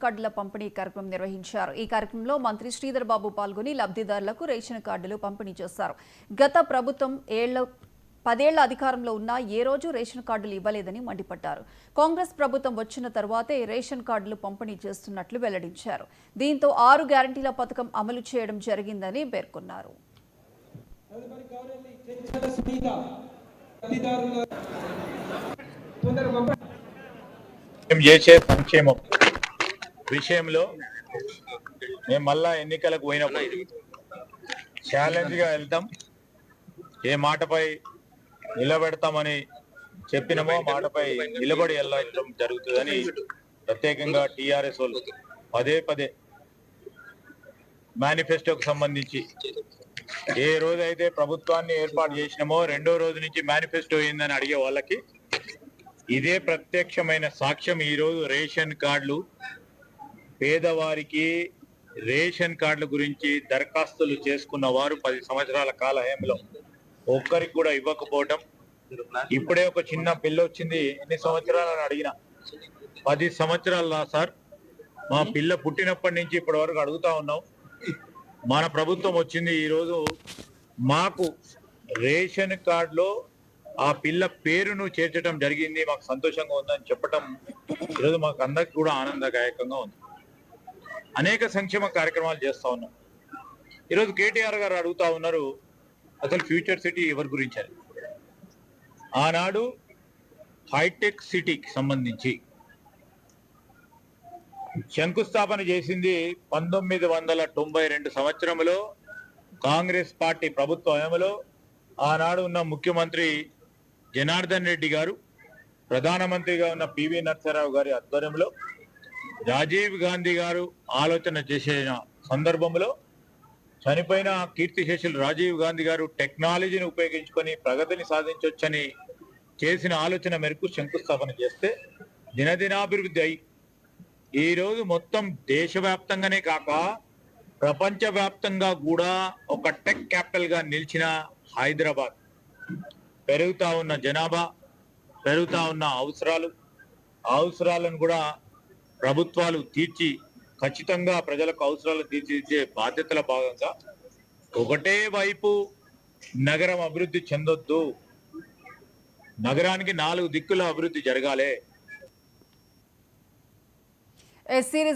కార్డుల పంపిణీ కార్యక్రమం నిర్వహించారు. ఈ కార్యక్రమంలో మంత్రి శ్రీధర్ బాబు పాల్గొని లబ్ధిదారులకు రేషన్ కార్డులు పంపిణీ చేశారు. గత ప్రభుత్వం 10 ఏళ్ల అధికారంలో ఉన్నా ఏ రోజు రేషన్ కార్డులు ఇవ్వలేదని మండిపడ్డారు. కాంగ్రెస్ ప్రభుత్వం వచ్చిన తర్వాతే రేషన్ కార్డులు పంపిణీ చేస్తున్నట్లు వెల్లడించారు. దీంతో 6 గ్యారంటీల పథకం అమలు చేయడం జరిగిందని పేర్కొన్నారు. విషయంలో మేము మళ్ళా ఎన్నికలకు పోయినప్పుడు ఛాలెంజ్గా వెళ్తాం. ఏ మాటపై నిలబెడతామని చెప్పినామో మాటపై నిలబడి వెళ్ళడం జరుగుతుందని ప్రత్యేకంగా టీఆర్ఎస్ వాళ్ళు పదే మేనిఫెస్టోకు సంబంధించి ఏ రోజైతే ప్రభుత్వాన్ని ఏర్పాటు చేసినామో రెండో రోజు నుంచి మేనిఫెస్టో ఏందని అడిగే వాళ్ళకి ఇదే ప్రత్యక్షమైన సాక్ష్యం. ఈరోజు రేషన్ కార్డులు పేదవారికి రేషన్ కార్డుల గురించి దరఖాస్తులు చేసుకున్న వారు 10 సంవత్సరాల కాలహయంలో ఒక్కరికి కూడా ఇవ్వకపోవటం. ఇప్పుడే ఒక చిన్న పిల్ల వచ్చింది, ఎన్ని సంవత్సరాలని అడిగిన 10 సంవత్సరాల సార్, మా పిల్ల పుట్టినప్పటి నుంచి ఇప్పటి వరకు అడుగుతా ఉన్నాం. మన ప్రభుత్వం వచ్చింది, ఈరోజు మాకు రేషన్ కార్డులో ఆ పిల్ల పేరును చేర్చడం జరిగింది, మాకు సంతోషంగా ఉందని చెప్పటం ఈరోజు మాకు అందరికి కూడా ఆనందదాయకంగా ఉంది. అనేక సంక్షేమ కార్యక్రమాలు చేస్తా ఉన్నాం. ఈరోజు కేటీఆర్ గారు అడుగుతా ఉన్నారు, అసలు ఫ్యూచర్ సిటీ ఎవరి గురించి అని. ఆనాడు హైటెక్ సిటీకి సంబంధించి శంకుస్థాపన చేసింది 1992 సంవత్సరంలో కాంగ్రెస్ పార్టీ ప్రభుత్వంలో ఆనాడు ఉన్న ముఖ్యమంత్రి జనార్దన్ రెడ్డి గారు, ప్రధానమంత్రిగా ఉన్న పివి నరసింహారావు గారి ఆధ్వర్యంలో రాజీవ్ గాంధీ గారు ఆలోచన చేసిన సందర్భంలో చనిపోయిన కీర్తిశేషులు రాజీవ్ గాంధీ గారు టెక్నాలజీని ఉపయోగించుకొని ప్రగతిని సాధించవచ్చని చేసిన ఆలోచన మేరకు శంకుస్థాపన చేస్తే దినదినాభివృద్ధి అయి ఈరోజు మొత్తం దేశవ్యాప్తంగానే కాక ప్రపంచవ్యాప్తంగా కూడా ఒక టెక్ క్యాపిటల్ గా నిలిచిన హైదరాబాద్, పెరుగుతా ఉన్న జనాభా, పెరుగుతా ఉన్న అవసరాలను కూడా ప్రభుత్వాలు తీర్చి ఖచ్చితంగా ప్రజలకు అవసరాలు తీర్చిదిద్దే బాధ్యతల భాగంగా ఒకటే వైపు నగరం అభివృద్ధి చెందొద్దు, నగరానికి 4 దిక్కుల అభివృద్ధి జరగాలి.